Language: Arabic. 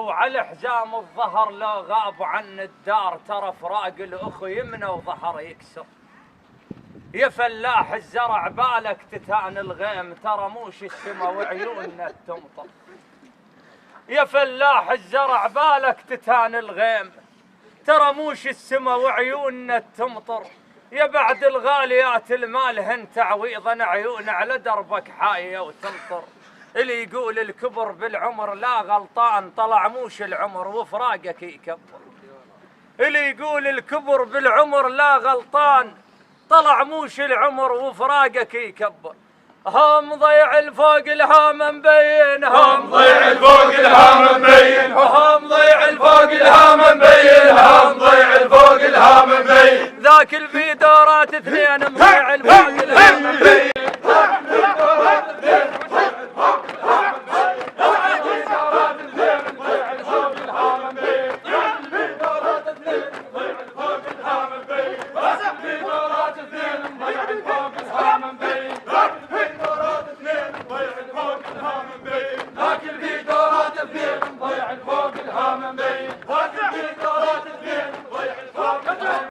وعلى حزام الظهر لا غاب عن الدار، ترى فراق الأخو يمنى وظهر يكسر. يا فلاح الزرع بالك تتان الغيم، ترى موش السما وعيوننا تمطر. يا فلاح الزرع بالك تتان الغيم، ترى موش السما وعيوننا تمطر. يا بعد الغاليات المال هن تعويضا، عيون على دربك حاية وتمطر. اللي يقول الكبر بالعمر لا غلطان، طلع موش العمر وفراقك يكبر. اللي يقول الكبر بالعمر لا غلطان، طلع موش العمر وفراقك يكبر. هم ضيع الفوق الهام مبين، هم ضيع الفوق الهام مبين، هم ضيع الفوق الهام مبين، هم ضيع الفوق الهام مبين. ذاك